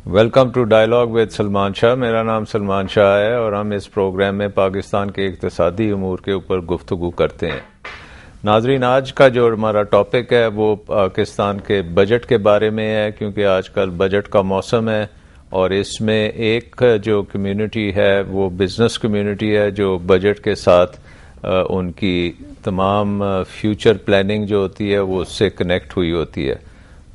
Welcome to dialogue with Salman Shah. मेरा नाम सलमान शाह है और हम इस प्रोग्राम में पाकिस्तान के इक़्तिसादी उमूर के ऊपर गुफ्तगू करते हैं। नाज़रीन, आज का जो हमारा टॉपिक है वो पाकिस्तान के बजट के बारे में है, क्योंकि आजकल बजट का मौसम है और इसमें एक जो कम्युनिटी है वो बिज़नेस कम्युनिटी है जो बजट के साथ उनकी तमाम फ्यूचर प्लानिंग जो होती है वो उससे कनेक्ट हुई होती है।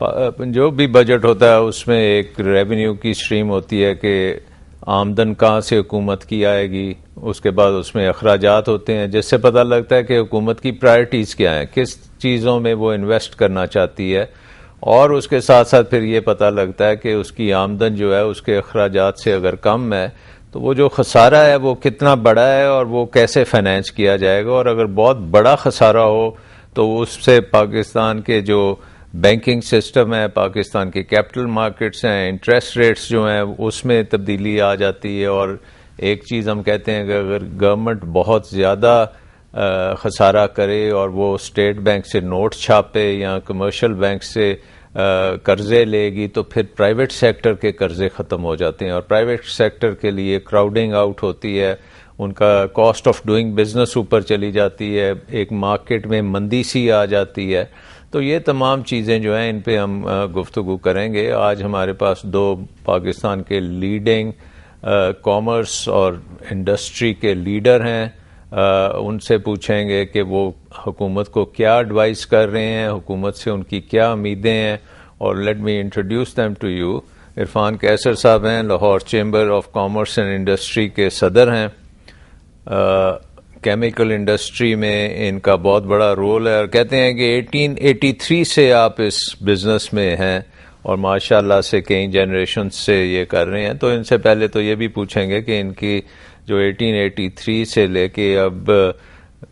जो भी बजट होता है उसमें एक रेवेन्यू की स्ट्रीम होती है कि आमदन कहाँ से हुकूमत की आएगी, उसके बाद उसमें अखराजात होते हैं जिससे पता लगता है कि हुकूमत की प्रायोरिटीज़ क्या हैं, किस चीज़ों में वो इन्वेस्ट करना चाहती है, और उसके साथ साथ फिर ये पता लगता है कि उसकी आमदन जो है उसके अखराजात से अगर कम है तो वो जो खसारा है वो कितना बड़ा है और वो कैसे फाइनेंस किया जाएगा। और अगर बहुत बड़ा खसारा हो तो उससे पाकिस्तान के जो बैंकिंग सिस्टम है, पाकिस्तान के कैपिटल मार्केट्स हैं, इंटरेस्ट रेट्स जो हैं उसमें तब्दीली आ जाती है। और एक चीज़ हम कहते हैं कि अगर गवर्नमेंट बहुत ज़्यादा खसारा करे और वो स्टेट बैंक से नोट छापे या कमर्शियल बैंक से कर्जे लेगी तो फिर प्राइवेट सेक्टर के कर्जे ख़त्म हो जाते हैं और प्राइवेट सेक्टर के लिए क्राउडिंग आउट होती है, उनका कॉस्ट ऑफ डूइंग बिजनेस ऊपर चली जाती है, एक मार्केट में मंदी सी आ जाती है। तो ये तमाम चीज़ें जो हैं इन पे हम गुफ्तगू करेंगे। आज हमारे पास दो पाकिस्तान के लीडिंग कॉमर्स और इंडस्ट्री के लीडर हैं, उनसे पूछेंगे कि वो हुकूमत को क्या एडवाइस कर रहे हैं, हुकूमत से उनकी क्या उम्मीदें हैं। और let me introduce them to you. Irfan Qaiser साहब हैं, Lahore chamber of commerce and industry के सदर हैं। केमिकल इंडस्ट्री में इनका बहुत बड़ा रोल है और कहते हैं कि 1883 से आप इस बिज़नेस में हैं और माशाल्लाह से कई जनरेशन से ये कर रहे हैं। तो इनसे पहले तो ये भी पूछेंगे कि इनकी जो 1883 से लेके अब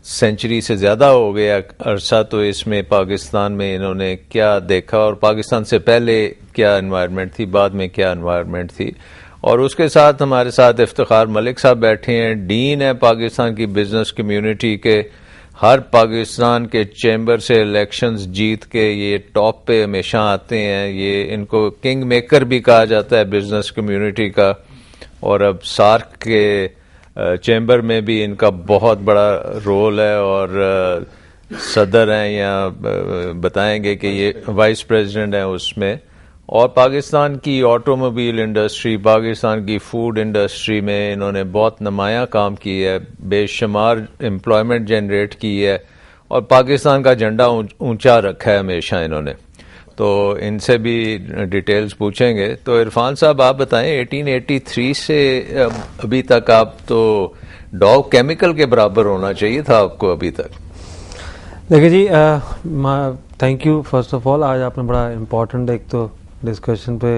सेंचुरी से ज़्यादा हो गया अरसा, तो इसमें पाकिस्तान में इन्होंने क्या देखा और पाकिस्तान से पहले क्या एनवायरनमेंट थी, बाद में क्या एनवायरनमेंट थी। और उसके साथ हमारे साथ इफ्तिखार मलिक साहब बैठे हैं, डीन है पाकिस्तान की बिजनेस कम्युनिटी के। हर पाकिस्तान के चैम्बर से इलेक्शंस जीत के ये टॉप पे हमेशा आते हैं। ये इनको किंग मेकर भी कहा जाता है बिजनेस कम्युनिटी का। और अब सार्क के चैम्बर में भी इनका बहुत बड़ा रोल है और सदर हैं या बताएंगे कि ये वाइस प्रेसिडेंट हैं उसमें। और पाकिस्तान की ऑटोमोबाइल इंडस्ट्री, पाकिस्तान की फूड इंडस्ट्री में इन्होंने बहुत नुमायां काम किया है, बेशुमार एम्प्लॉयमेंट जनरेट की है और पाकिस्तान का झंडा ऊंचा रखा है हमेशा इन्होंने। तो इनसे भी डिटेल्स पूछेंगे। तो इरफान साहब आप बताएं, 1883 से अभी तक आप तो डॉव केमिकल के बराबर होना चाहिए था आपको अभी तक। देखिए जी, thank you first of all. आज आपने बड़ा इम्पोर्टेंट एक तो डिस्कशन पे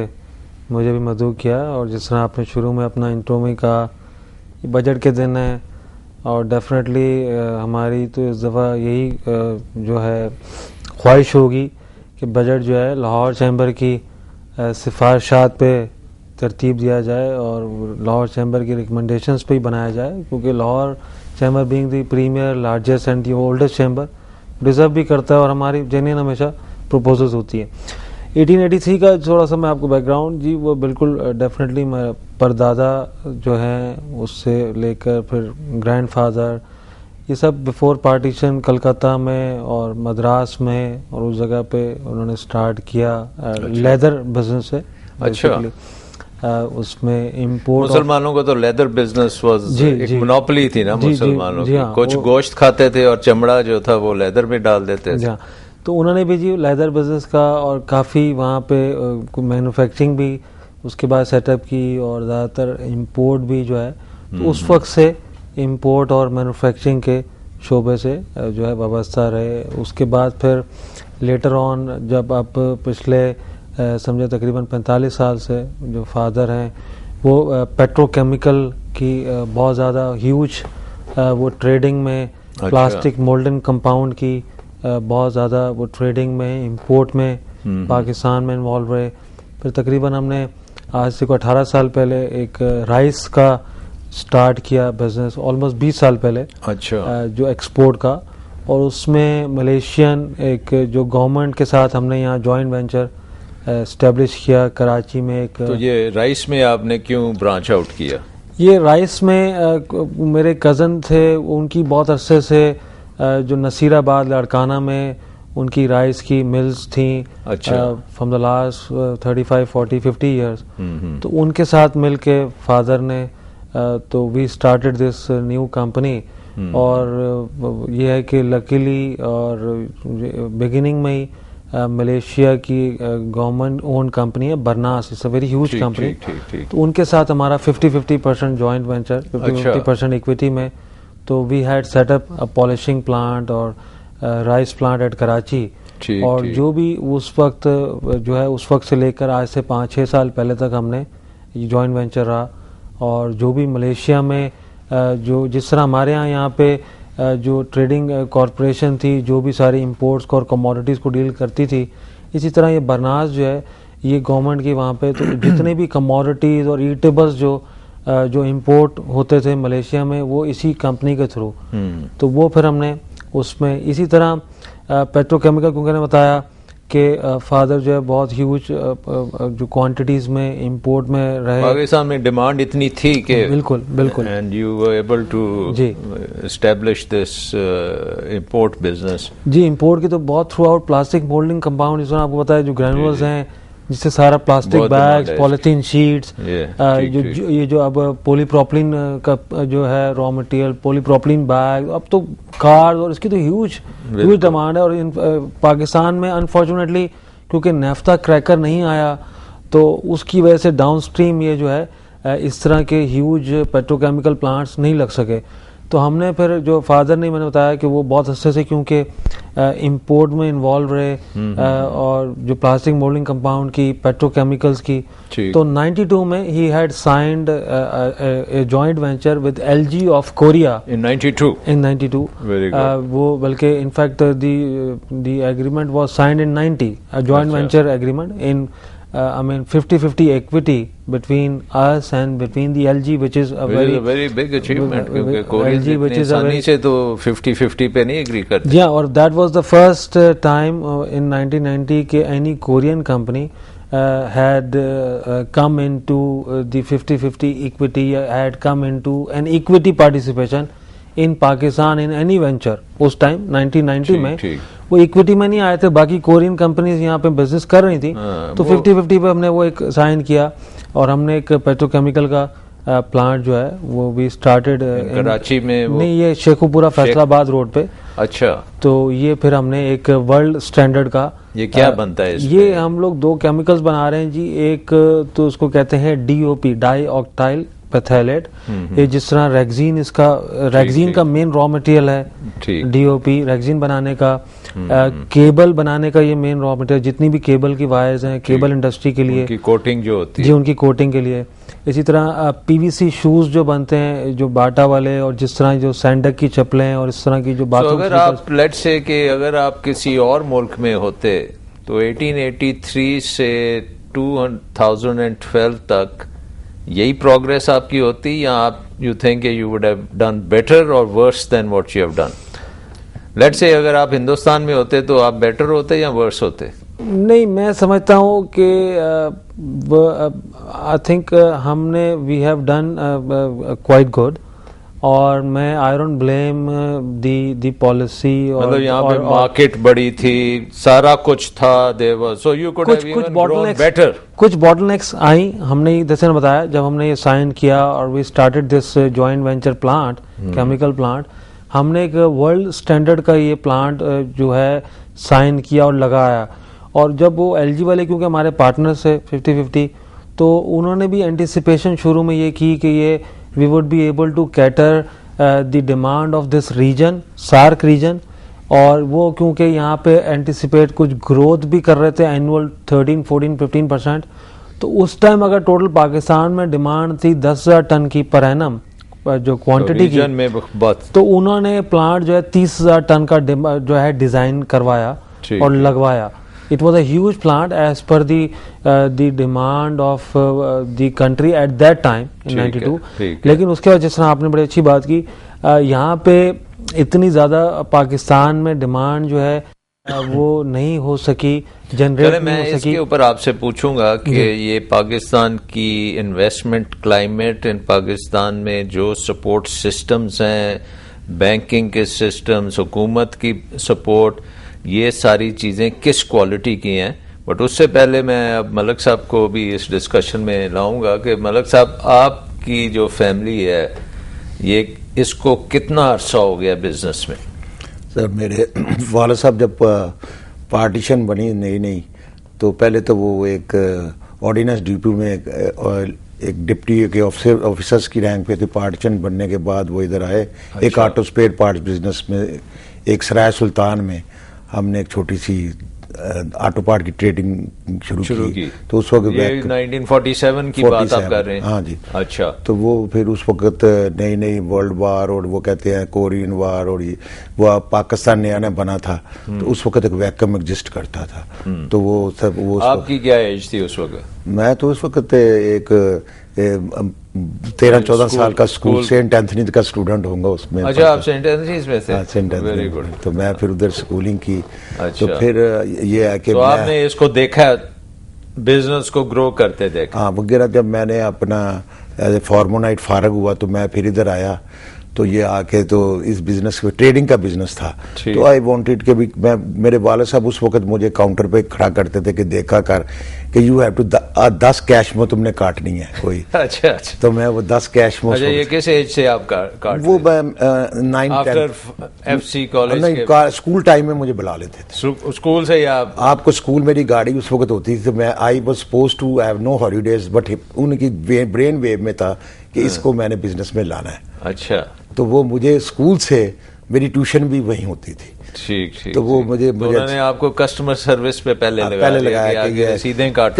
मुझे भी मदऊ किया और जिस तरह आपने शुरू में अपना इंट्रो में कहा बजट के दिन है और डेफिनेटली हमारी तो इस दफ़ा यही जो है ख्वाहिश होगी कि बजट जो है लाहौर चैम्बर की सिफारिशात पे तरतीब दिया जाए और लाहौर चैम्बर की रिकमेंडेशंस पे ही बनाया जाए, क्योंकि Lahore chamber being the premier largest and the oldest chamber deserve भी करता है और हमारी जेन्युइन हमेशा प्रपोजल्स होती है। 1883 का थोड़ा सा मैं आपको बैकग्राउंड जी, वो बिल्कुल डेफिनेटली मैं परदादा जो हैं उससे लेकर फिर ग्रैंडफादर, ये सब बिफोर पार्टीशन कलकत्ता में और मद्रास में और उस जगह पे उन्होंने स्टार्ट किया लेदर बिजनेस से। अच्छा। उसमें इम्पोर्ट मुसलमानों को तो लेदर बिजनेस वाज एक मोनोपोली थी ना मुसलमानों की। कुछ गोश्त खाते थे और चमड़ा जो था वो लेदर में डाल देते थे। तो उन्होंने भी जी लेदर बिजनेस का और काफ़ी वहाँ पे मैन्युफैक्चरिंग भी उसके बाद सेटअप की और ज़्यादातर इंपोर्ट भी जो है, तो उस वक्त से इंपोर्ट और मैन्युफैक्चरिंग के शोबे से जो है वाबस्ता रहे। उसके बाद फिर लेटर ऑन जब आप पिछले समझे तकरीबन 45 साल से जो फादर हैं वो पेट्रोकेमिकल की बहुत ज़्यादा ह्यूज वो ट्रेडिंग में, प्लास्टिक मोल्डन कंपाउंड की बहुत ज़्यादा वो ट्रेडिंग में, इंपोर्ट में पाकिस्तान में इन्वॉल्व रहे। फिर तकरीबन हमने आज से 18 साल पहले एक राइस का स्टार्ट किया बिजनेस, ऑलमोस्ट 20 साल पहले। अच्छा। जो एक्सपोर्ट का, और उसमें मलेशियन एक जो गवर्नमेंट के साथ हमने यहाँ जॉइंट वेंचर एस्टेब्लिश किया कराची में एक। तो ये राइस में आपने क्यों ब्रांच आउट किया? ये राइस में मेरे कज़न थे, उनकी बहुत अरसे से जो नसीराबाद लाड़काना में उनकी राइस की मिल्स थी फ्रॉम द लास्ट 35, 40, 50 ईयर्स। तो उनके साथ मिल के फादर ने तो we started this new company. और ये है कि लकीली और बिगिनिंग में ही मलेशिया की गवर्नमेंट ओन कंपनी है Bernas, it's a very huge company. तो उनके साथ हमारा 50-50% जॉइंट वेंचर, 50% इक्विटी में। तो we had set up a polishing plant और राइस प्लांट एट कराची। और जो भी उस वक्त जो है उस वक्त से लेकर आज से 5-6 साल पहले तक हमने जॉइंट वेंचर रहा। और जो भी मलेशिया में जो जिस तरह हमारे यहाँ पे जो ट्रेडिंग कॉरपोरेशन थी, जो भी सारी इंपोर्ट्स और कमोडिटीज़ को डील करती थी, इसी तरह ये बरनास जो है ये गवर्नमेंट की वहाँ पे तो जितने भी कमोडिटीज़ और ईटेबल्स जो इंपोर्ट होते थे मलेशिया में वो इसी कंपनी के थ्रू। तो वो फिर हमने उसमें इसी तरह पेट्रोकेमिकल, क्योंकि मैंने बताया कि फादर जो है बहुत ह्यूज जो क्वांटिटीज में इंपोर्ट में रहे। पाकिस्तान में डिमांड इतनी थी कि बिल्कुल बिल्कुल and you were able to establish this import business. जी, इंपोर्ट की तो बहुत throughout plastic moulding compound, जिसमें आपको पता है जो ग्रैनुअल्स हैं जिससे सारा प्लास्टिक बैग्स, पॉलिथीन शीट्स, ये जो अब पॉलीप्रोपिलीन का जो है रॉ मटेरियल, पॉलीप्रोपिलीन बैग, अब तो कार, और इसकी तो ह्यूज डिमांड है। और पाकिस्तान में अनफॉर्चुनेटली क्योंकि नेफ्ता क्रैकर नहीं आया तो उसकी वजह से डाउनस्ट्रीम ये जो है इस तरह के ह्यूज पेट्रोकेमिकल प्लांट्स नहीं लग सके। तो हमने फिर जो फादर ने मैंने बताया कि वो बहुत अच्छे से क्योंकि इंपोर्ट में इन्वॉल्व रहे और जो प्लास्टिक मोल्डिंग कंपाउंड की, पेट्रोकेमिकल्स की। तो 92 में ही had signed a joint venture with LG of Korea in 92। वो बल्कि in fact the agreement was signed in 90, a joint venture agreement in I mean 50-50 equity between us and between the LG, which is a very big achievement, क्योंकि Korean इतनी आसानी से तो 50-50 पे नहीं agree करते। Yeah, और that was the first time in 1990 कि any Korean company had come into the 50-50 equity, had come into an equity participation in Pakistan in any venture। उस टाइम 1990 में वो इक्विटी में नहीं आए थे, बाकी कोरियन कंपनीज यहाँ पे बिजनेस कर रही थी। तो 50-50 पे हमने वो एक साइन किया और हमने एक पेट्रोकेमिकल का प्लांट जो है वो भी स्टार्टेड कराची में। नहीं, ये शेखुपुरा फैसलाबाद रोड पे। अच्छा। तो ये फिर हमने एक वर्ल्ड स्टैंडर्ड का, ये क्या बनता है इसमें? ये हम लोग 2 केमिकल्स बना रहे हैं जी। एक तो उसको कहते हैं DOP, डाई ऑक्टाइल पैथैलेट। ये जिस तरह रेक्सीन, इसका रेक्सीन का मेन रॉ मटेरियल है DOP, रेक्सीन बनाने का, केबल बनाने का ये मेन रॉ मटेरियल। जितनी भी केबल की वायर्स हैं केबल इंडस्ट्री के लिए, उनकी कोटिंग जो होती है जी, उनकी कोटिंग के लिए। इसी तरह PVC शूज जो बनते हैं जो बाटा वाले, और जिस तरह जो सैंडक की चप्पलें हैं और इस तरह की जो बाथरूम। अगर आप लेट्स से कि अगर आप किसी और मुल्क में होते तो 1883 से 2012 तक यही प्रोग्रेस आपकी होती, या आप you think you would have done better और worse than what you have done? Let's say अगर आप हिंदुस्तान में होते तो आप बेटर होते या वर्स होते? नहीं, मैं समझता हूँ कि आई थिंक हमने we have done quite good. और मैं I don't blame the policy. मतलब यहाँ पे मार्केट बड़ी थी, सारा कुछ था, देवर, so you could have even grown better. कुछ बॉटलनेक्स आई, हमने जैसे ने बताया जब हमने ये साइन किया और we started this joint venture plant, chemical plant, हमने एक वर्ल्ड स्टैंडर्ड का ये प्लांट जो है साइन किया और लगाया। और जब वो LG वाले क्योंकि हमारे पार्टनर्स है 50-50, तो उन्होंने भी एंटिसिपेशन शुरू में ये की कि ये we would be able to cater the demand of this region, SAARC region। और वो क्योंकि यहाँ पे एंटिसिपेट कुछ ग्रोथ भी कर रहे थे एनुअल 13, 14, 15%। तो उस टाइम अगर टोटल पाकिस्तान में डिमांड थी 10,000 टन की पर एनम जो क्वांटिटी की में, तो उन्होंने प्लांट जो है 30,000 टन का जो है डिजाइन करवाया और लगवाया। It was a huge plant as per the demand of the country at that time in 92। लेकिन उसके बाद जिस तरह आपने बड़ी अच्छी बात की, यहाँ पे इतनी ज़्यादा पाकिस्तान में डिमांड जो है वो नहीं हो सकी, जनरेट मैं नहीं हो सकी। इसके ऊपर आपसे पूछूंगा कि ये पाकिस्तान की इन्वेस्टमेंट क्लाइमेट इन पाकिस्तान में जो सपोर्ट सिस्टम्स हैं, बैंकिंग के सिस्टम्स, हुकूमत की सपोर्ट, ये सारी चीज़ें किस क्वालिटी की हैं। बट उससे पहले मैं अब मलक साहब को भी इस डिस्कशन में लाऊंगा कि मलक साहब, आपकी जो फैमिली है ये इसको कितना अरसा हो गया बिजनेस में? सर, मेरे वाला साहब जब पार्टीशन बनी नई नई, तो पहले तो वो एक ऑर्डिनेंस डिप्टी में एक डिप्टी के ऑफिसर्स की रैंक पे थे। पार्टीशन बनने के बाद वो इधर आए। अच्छा। एक ऑटो स्पेयर पार्ट्स बिजनेस में, एक सराय सुल्तान में हमने एक छोटी सी ऑटो पार्ट की ट्रेडिंग शुरू की। तो उस वक्त ये 1947 की बात आप कर रहे हैं? हाँ जी। अच्छा। तो वो फिर उस वक्त नई नई वर्ल्ड वार और वो कहते हैं कोरियन वार और ये वो पाकिस्तान नया नया बना था, तो उस वक्त एक वैक्यूम एग्जिस्ट करता था। तो वो सब वो आपकी क्या एज थी उस वक्त? मैं तो उस वक्त एक 13-14 साल का स्कूल सेंट एंथनी का स्टूडेंट होऊंगा उसमें। अच्छा, आप सेंट एंथनीज में थे? Saint Anthony. Very good. तो मैं फिर उधर स्कूलिंग की। अच्छा। तो फिर ये है कि तो आपने इसको देखा, बिजनेस को ग्रो करते देखा? हाँ वगैरह। जब मैंने अपना एज ए फॉर्मोनाइट फारग हुआ तो मैं फिर इधर आया, तो ये आके तो इस बिजनेस में ट्रेडिंग का बिजनेस था। तो आई वांटेड के भी मैं, मेरे वाले साहब उस वक्त मुझे काउंटर पे खड़ा करते थे कि देखा कर कि यू हैव टू 10 कैश में तुमने काटनी है कोई। अच्छा अच्छा। तो मैं वो 10 कैश में। अच्छा, ये किस एज से आप काट? वो मैं 9-10 FC कॉलेज नहीं, स्कूल टाइम में मुझे बुला लेते थे। स्कूल से या आपको स्कूल, मेरी गाड़ी उस वक्त होती थी, तो मैं I was supposed to have no holidays, but उनकी ब्रेन वेव में था कि इसको मैंने बिजनेस में लाना है। अच्छा। तो वो मुझे स्कूल से, मेरी ट्यूशन भी वहीं होती थी। ठीक ठीक। तो वो मुझे उन्होंने आपको कस्टमर सर्विस पे पहले लगाया कि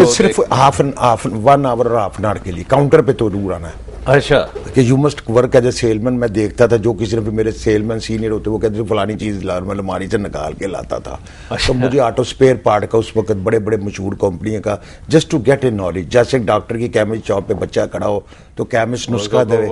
सिर्फ हाफ एन आवर और हाफ एन आवर के लिए काउंटर पे तो दूर आना है। अच्छा। कि you must work as a salesman. मैं देखता था जो किसी ने भी मेरे सेलमैन सीनियर होते, वो कहते थे फलानी चीज ला, मैं अलमारी से निकाल के लाता था। अच्छा। तो मुझे ऑटो स्पेयर पार्ट का उस वक्त बड़े बड़े मशहूर कंपनियों का just to get a knowledge, जैसे डॉक्टर की केमिस्ट शॉप पे बच्चा खड़ा हो तो केमिस्ट नुस्खा दे,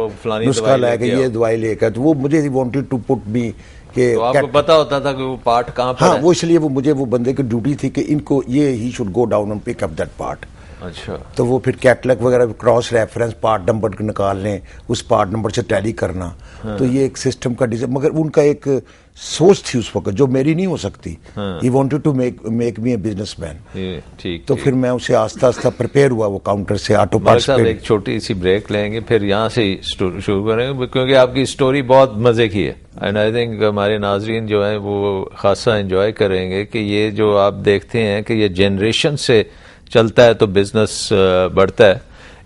नुस्खा लेके ये दवाई लेकर, तो वो मुझे वांटेड टू पुट मी कि तो आपको पता होता था कि वो पार्ट कहाँ पर हाँ है? वो इसलिए वो मुझे वो बंदे की ड्यूटी थी कि इनको ये he should go down and pick up that part. अच्छा। तो वो फिर कैटलॉग वगैरह क्रॉस रेफरेंस पार्ट नंबर निकाल लें, उस पार्ट नंबर से टैली करना। हाँ। तो ये एक सिस्टम का डिजाइन, मगर उनका एक सोच थी उस वक्त जो मेरी नहीं हो सकती। He wanted to make me a businessman. ठीक। तो फिर मैं उसे आस्ता आस्ता प्रिपेयर हुआ वो काउंटर से ऑटो पार्ट्स पे। एक छोटी सी ब्रेक लेंगे, फिर यहाँ से शुरू करेंगे क्योंकि आपकी स्टोरी बहुत मजे की है एंड आई थिंक हमारे नाजरीन जो है वो खासा एंजॉय करेंगे कि ये जो आप देखते हैं कि ये जनरेशन से चलता है तो बिजनेस बढ़ता है।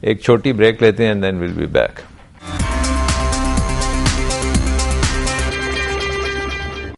एक छोटी ब्रेक लेते हैं and then will be back.